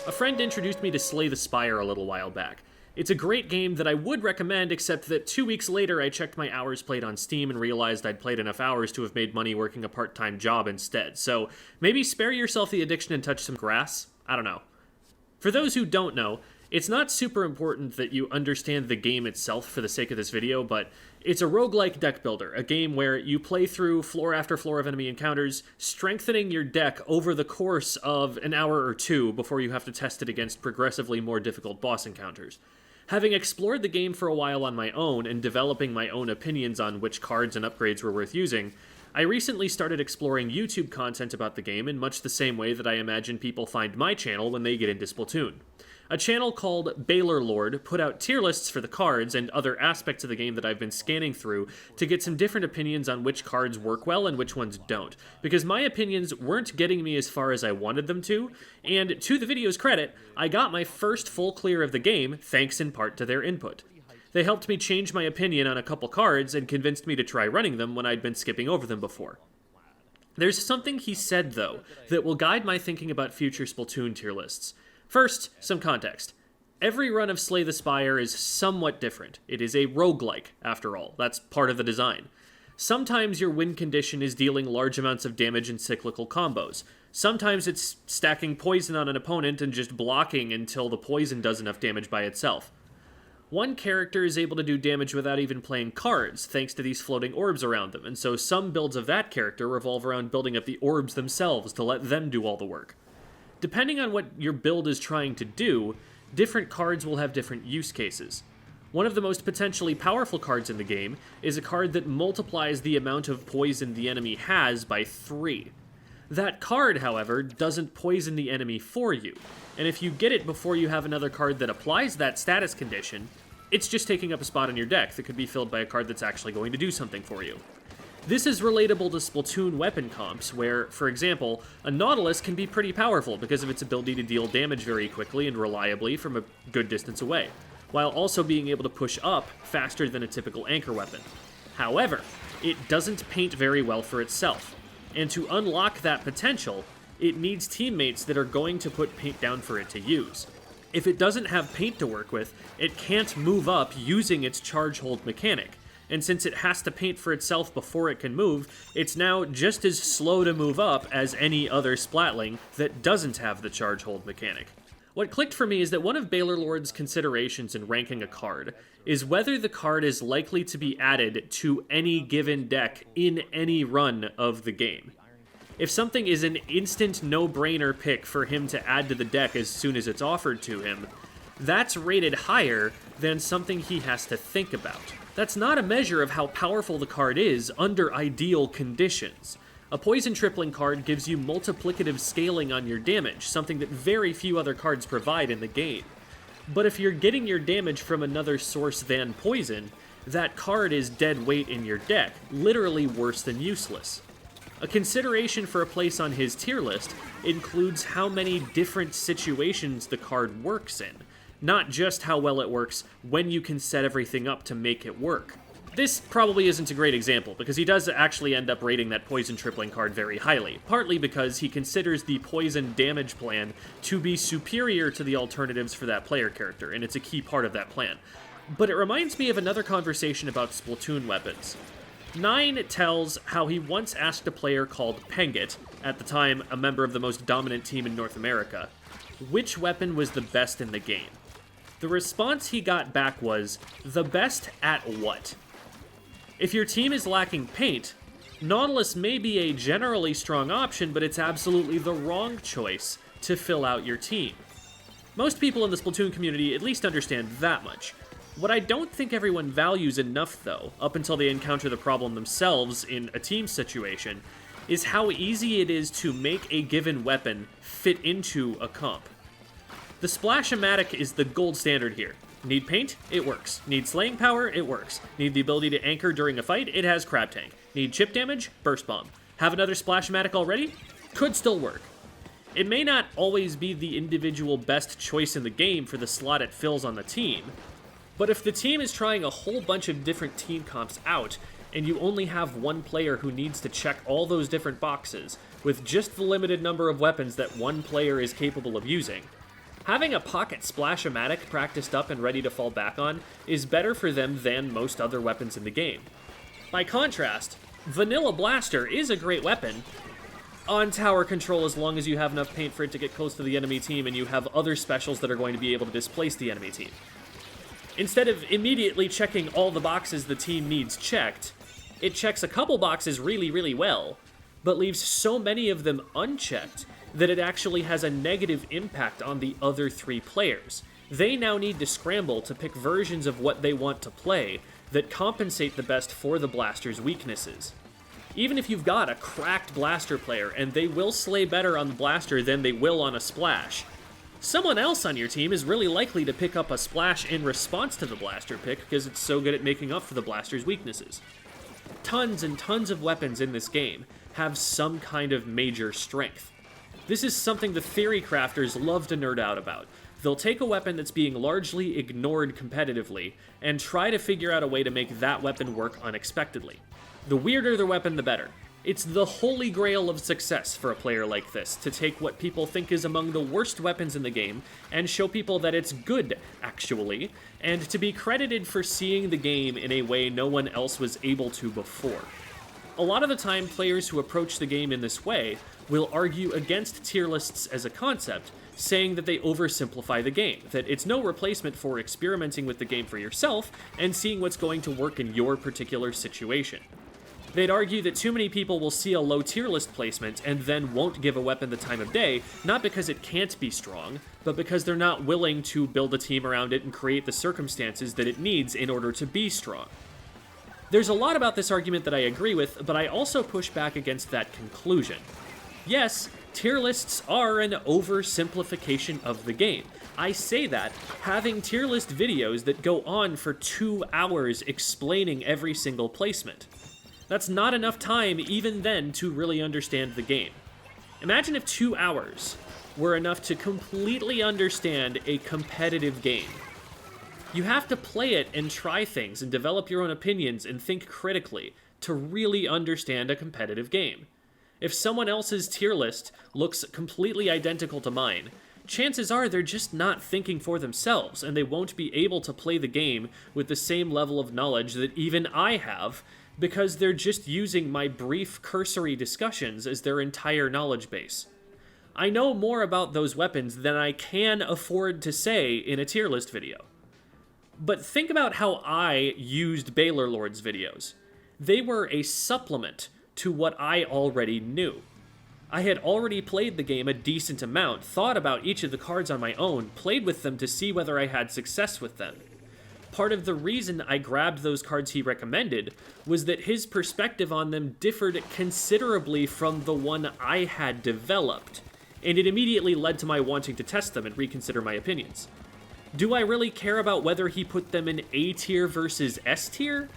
A friend introduced me to Slay the Spire a little while back. It's a great game that I would recommend, except that 2 weeks later I checked my hours played on Steam and realized I'd played enough hours to have made money working a part-time job instead. So maybe spare yourself the addiction and touch some grass? I don't know. For those who don't know, it's not super important that you understand the game itself for the sake of this video, but it's a roguelike deck builder, a game where you play through floor after floor of enemy encounters, strengthening your deck over the course of an hour or two before you have to test it against progressively more difficult boss encounters. Having explored the game for a while on my own and developing my own opinions on which cards and upgrades were worth using, I recently started exploring YouTube content about the game in much the same way that I imagine people find my channel when they get into Splatoon. A channel called Baylor Lord put out tier lists for the cards and other aspects of the game that I've been scanning through to get some different opinions on which cards work well and which ones don't, because my opinions weren't getting me as far as I wanted them to, and to the video's credit, I got my first full clear of the game thanks in part to their input. They helped me change my opinion on a couple cards and convinced me to try running them when I'd been skipping over them before. There's something he said, though, that will guide my thinking about future Splatoon tier lists. First, some context. Every run of Slay the Spire is somewhat different. It is a roguelike, after all. That's part of the design. Sometimes your win condition is dealing large amounts of damage in cyclical combos. Sometimes it's stacking poison on an opponent and just blocking until the poison does enough damage by itself. One character is able to do damage without even playing cards, thanks to these floating orbs around them, and so some builds of that character revolve around building up the orbs themselves to let them do all the work. Depending on what your build is trying to do, different cards will have different use cases. One of the most potentially powerful cards in the game is a card that multiplies the amount of poison the enemy has by 3. That card, however, doesn't poison the enemy for you, and if you get it before you have another card that applies that status condition, it's just taking up a spot in your deck that could be filled by a card that's actually going to do something for you. This is relatable to Splatoon weapon comps, where, for example, a Nautilus can be pretty powerful because of its ability to deal damage very quickly and reliably from a good distance away, while also being able to push up faster than a typical anchor weapon. However, it doesn't paint very well for itself, and to unlock that potential, it needs teammates that are going to put paint down for it to use. If it doesn't have paint to work with, it can't move up using its charge hold mechanic. And since it has to paint for itself before it can move, it's now just as slow to move up as any other Splatling that doesn't have the charge hold mechanic. What clicked for me is that one of Baylor Lord's considerations in ranking a card is whether the card is likely to be added to any given deck in any run of the game. If something is an instant no-brainer pick for him to add to the deck as soon as it's offered to him, that's rated higher than something he has to think about. That's not a measure of how powerful the card is under ideal conditions. A poison tripling card gives you multiplicative scaling on your damage, something that very few other cards provide in the game. But if you're getting your damage from another source than poison, that card is dead weight in your deck, literally worse than useless. A consideration for a place on his tier list includes how many different situations the card works in, not just how well it works when you can set everything up to make it work. This probably isn't a great example, because he does actually end up rating that poison tripling card very highly, partly because he considers the poison damage plan to be superior to the alternatives for that player character, and it's a key part of that plan. But it reminds me of another conversation about Splatoon weapons. Nine tells how he once asked a player called Pengit, at the time a member of the most dominant team in North America, which weapon was the best in the game. The response he got back was, the best at what? If your team is lacking paint, Nautilus may be a generally strong option, but it's absolutely the wrong choice to fill out your team. Most people in the Splatoon community at least understand that much. What I don't think everyone values enough, though, up until they encounter the problem themselves in a team situation, is how easy it is to make a given weapon fit into a comp. The Splash-O-Matic is the gold standard here. Need paint? It works. Need slaying power? It works. Need the ability to anchor during a fight? It has Crab Tank. Need chip damage? Burst Bomb. Have another Splash-O-Matic already? Could still work. It may not always be the individual best choice in the game for the slot it fills on the team, but if the team is trying a whole bunch of different team comps out, and you only have one player who needs to check all those different boxes, with just the limited number of weapons that one player is capable of using. Having a pocket splash-o-matic practiced up and ready to fall back on is better for them than most other weapons in the game. By contrast, Vanilla Blaster is a great weapon on tower control as long as you have enough paint for it to get close to the enemy team and you have other specials that are going to be able to displace the enemy team. Instead of immediately checking all the boxes the team needs checked, it checks a couple boxes really, really well, but leaves so many of them unchecked that it actually has a negative impact on the other three players. They now need to scramble to pick versions of what they want to play that compensate the best for the Blaster's weaknesses. Even if you've got a cracked Blaster player, and they will slay better on the Blaster than they will on a Splash, someone else on your team is really likely to pick up a Splash in response to the Blaster pick because it's so good at making up for the Blaster's weaknesses. Tons and tons of weapons in this game have some kind of major strength. This is something the theory crafters love to nerd out about. They'll take a weapon that's being largely ignored competitively and try to figure out a way to make that weapon work unexpectedly. The weirder the weapon, the better. It's the holy grail of success for a player like this, to take what people think is among the worst weapons in the game and show people that it's good, actually, and to be credited for seeing the game in a way no one else was able to before. A lot of the time, players who approach the game in this way will argue against tier lists as a concept, saying that they oversimplify the game, that it's no replacement for experimenting with the game for yourself and seeing what's going to work in your particular situation. They'd argue that too many people will see a low tier list placement and then won't give a weapon the time of day, not because it can't be strong, but because they're not willing to build a team around it and create the circumstances that it needs in order to be strong. There's a lot about this argument that I agree with, but I also push back against that conclusion. Yes, tier lists are an oversimplification of the game. I say that having tier list videos that go on for 2 hours explaining every single placement. That's not enough time even then to really understand the game. Imagine if 2 hours were enough to completely understand a competitive game. You have to play it and try things and develop your own opinions and think critically to really understand a competitive game. If someone else's tier list looks completely identical to mine, chances are they're just not thinking for themselves, and they won't be able to play the game with the same level of knowledge that even I have, because they're just using my brief cursory discussions as their entire knowledge base. I know more about those weapons than I can afford to say in a tier list video. But think about how I used Baylor Lord's videos. They were a supplement to what I already knew. I had already played the game a decent amount, thought about each of the cards on my own, played with them to see whether I had success with them. Part of the reason I grabbed those cards he recommended was that his perspective on them differed considerably from the one I had developed, and it immediately led to my wanting to test them and reconsider my opinions. Do I really care about whether he put them in A tier versus S tier?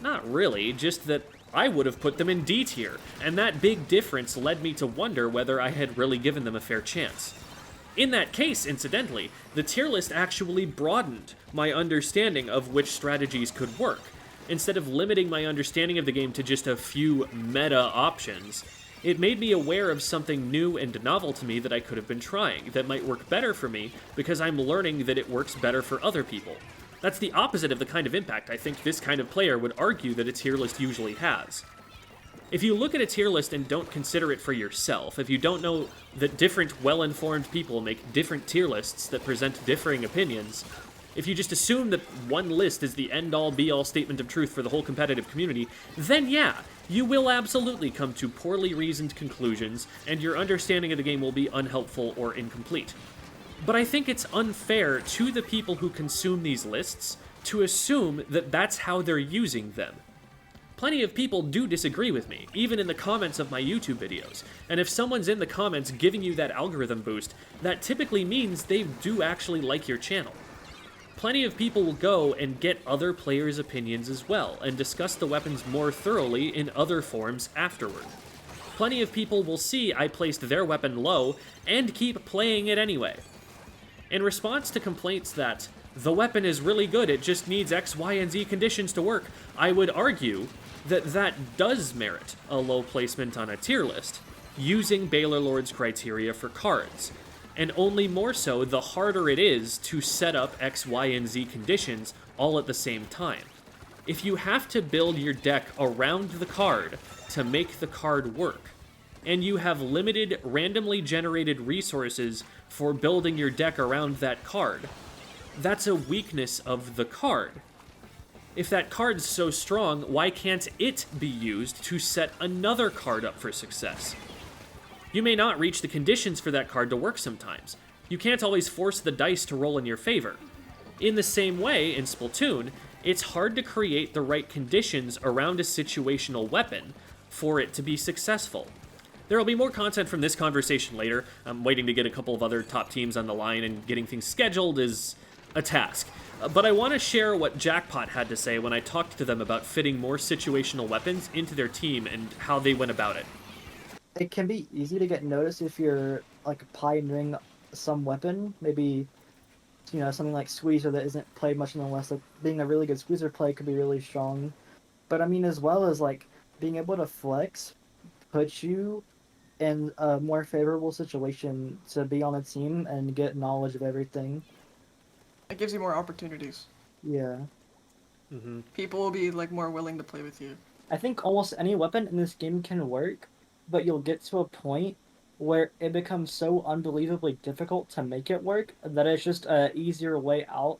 Not really, just that I would have put them in D tier, and that big difference led me to wonder whether I had really given them a fair chance. In that case, incidentally, the tier list actually broadened my understanding of which strategies could work. Instead of limiting my understanding of the game to just a few meta options, it made me aware of something new and novel to me that I could have been trying, that might work better for me because I'm learning that it works better for other people. That's the opposite of the kind of impact I think this kind of player would argue that a tier list usually has. If you look at a tier list and don't consider it for yourself, if you don't know that different well-informed people make different tier lists that present differing opinions, if you just assume that one list is the end-all be-all statement of truth for the whole competitive community, then yeah, you will absolutely come to poorly reasoned conclusions, and your understanding of the game will be unhelpful or incomplete. But I think it's unfair to the people who consume these lists to assume that that's how they're using them. Plenty of people do disagree with me, even in the comments of my YouTube videos, and if someone's in the comments giving you that algorithm boost, that typically means they do actually like your channel. Plenty of people will go and get other players' opinions as well, and discuss the weapons more thoroughly in other forums afterward. Plenty of people will see I placed their weapon low, and keep playing it anyway. In response to complaints that the weapon is really good, it just needs X, Y, and Z conditions to work, I would argue that that does merit a low placement on a tier list, using Balor criteria for cards, and only more so the harder it is to set up X, Y, and Z conditions all at the same time. If you have to build your deck around the card to make the card work, and you have limited randomly generated resources for building your deck around that card, that's a weakness of the card. If that card's so strong, why can't it be used to set another card up for success? You may not reach the conditions for that card to work sometimes. You can't always force the dice to roll in your favor. In the same way, in Splatoon, it's hard to create the right conditions around a situational weapon for it to be successful. There will be more content from this conversation later. I'm waiting to get a couple of other top teams on the line, and getting things scheduled is a task. But I want to share what Jackpot had to say when I talked to them about fitting more situational weapons into their team and how they went about it. It can be easy to get noticed if you're like pioneering some weapon, maybe something like Squeezer that isn't played much in the West. Like, being a really good Squeezer play could be really strong. But I mean, as well as like being able to flex puts you in a more favorable situation to be on a team and get knowledge of everything. It gives you more opportunities. Yeah. Mm-hmm. People will be like more willing to play with you. I think almost any weapon in this game can work, but you'll get to a point where it becomes so unbelievably difficult to make it work that it's just an easier way out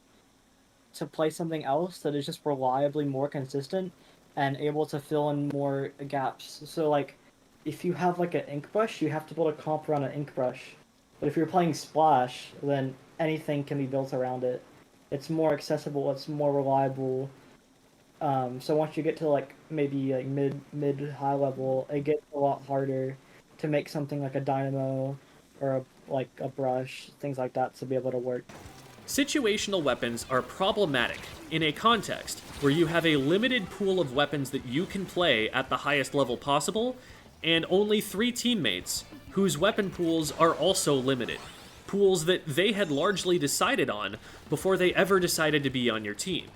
to play something else that is just reliably more consistent and able to fill in more gaps. So like, if you have like an ink brush, you have to build a comp around an ink brush. But if you're playing Splash, then anything can be built around it. It's more accessible, it's more reliable. So once you get to like maybe like mid high level, it gets a lot harder to make something like a dynamo or a brush, things like that, to be able to work. Situational weapons are problematic in a context where you have a limited pool of weapons that you can play at the highest level possible, and only 3 teammates whose weapon pools are also limited. Pools that they had largely decided on before they ever decided to be on your team.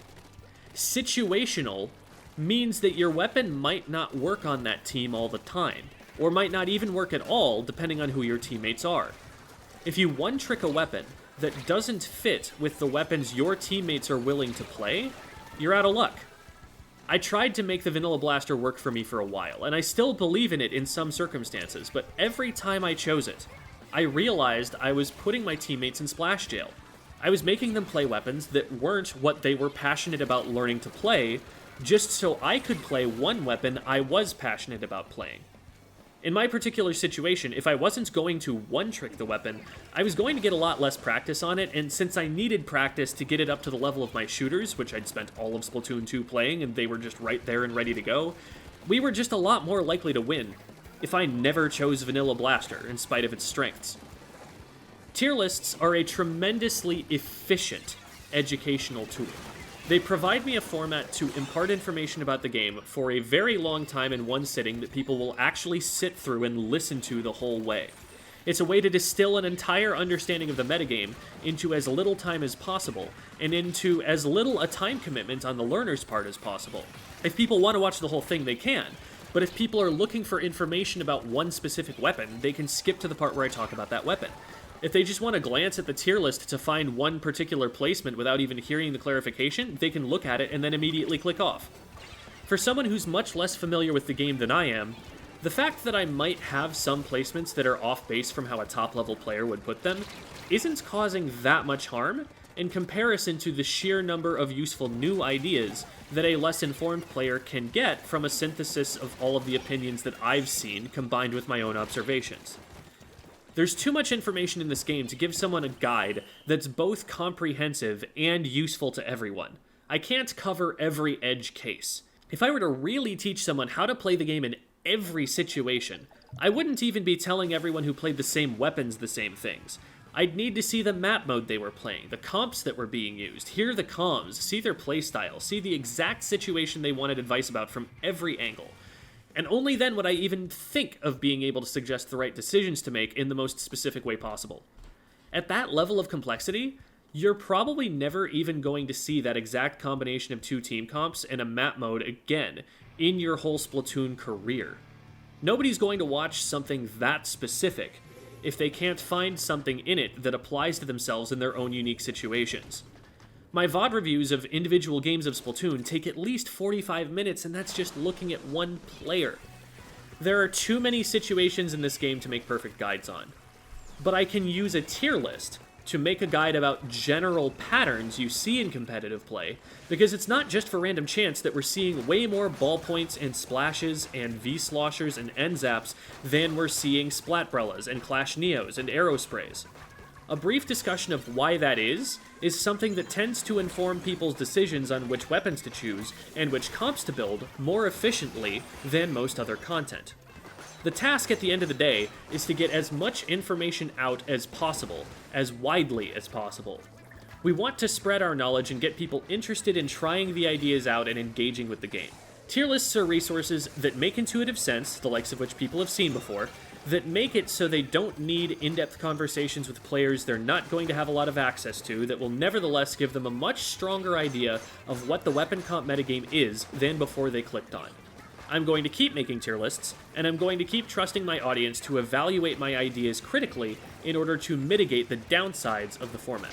Situational means that your weapon might not work on that team all the time, or might not even work at all depending on who your teammates are. If you one-trick a weapon that doesn't fit with the weapons your teammates are willing to play, you're out of luck. I tried to make the Vanilla Blaster work for me for a while, and I still believe in it in some circumstances, but every time I chose it, I realized I was putting my teammates in splash jail. I was making them play weapons that weren't what they were passionate about learning to play, just so I could play one weapon I was passionate about playing. In my particular situation, if I wasn't going to one-trick the weapon, I was going to get a lot less practice on it, and since I needed practice to get it up to the level of my shooters, which I'd spent all of Splatoon 2 playing, and they were just right there and ready to go, we were just a lot more likely to win if I never chose Vanilla Blaster, in spite of its strengths. Tier lists are a tremendously efficient educational tool. They provide me a format to impart information about the game for a very long time in one sitting that people will actually sit through and listen to the whole way. It's a way to distill an entire understanding of the metagame into as little time as possible, and into as little a time commitment on the learner's part as possible. If people want to watch the whole thing, they can, but if people are looking for information about one specific weapon, they can skip to the part where I talk about that weapon. If they just want to glance at the tier list to find one particular placement without even hearing the clarification, they can look at it and then immediately click off. For someone who's much less familiar with the game than I am, the fact that I might have some placements that are off base from how a top-level player would put them isn't causing that much harm in comparison to the sheer number of useful new ideas that a less informed player can get from a synthesis of all of the opinions that I've seen combined with my own observations. There's too much information in this game to give someone a guide that's both comprehensive and useful to everyone. I can't cover every edge case. If I were to really teach someone how to play the game in every situation, I wouldn't even be telling everyone who played the same weapons the same things. I'd need to see the map mode they were playing, the comps that were being used, hear the comms, see their playstyle, see the exact situation they wanted advice about from every angle. And only then would I even think of being able to suggest the right decisions to make in the most specific way possible. At that level of complexity, you're probably never even going to see that exact combination of 2 team comps and a map mode again in your whole Splatoon career. Nobody's going to watch something that specific if they can't find something in it that applies to themselves in their own unique situations. My VOD reviews of individual games of Splatoon take at least 45 minutes, and that's just looking at one player. There are too many situations in this game to make perfect guides on. But I can use a tier list to make a guide about general patterns you see in competitive play, because it's not just for random chance that we're seeing way more ballpoints and splashes and V-sloshers and N-zaps than we're seeing Splatbrellas and Clash Neos and Arrow Sprays. A brief discussion of why that is something that tends to inform people's decisions on which weapons to choose and which comps to build more efficiently than most other content. The task at the end of the day is to get as much information out as possible, as widely as possible. We want to spread our knowledge and get people interested in trying the ideas out and engaging with the game. Tier lists are resources that make intuitive sense, the likes of which people have seen before, that make it so they don't need in-depth conversations with players they're not going to have a lot of access to, that will nevertheless give them a much stronger idea of what the weapon comp metagame is than before they clicked on. I'm going to keep making tier lists, and I'm going to keep trusting my audience to evaluate my ideas critically in order to mitigate the downsides of the format.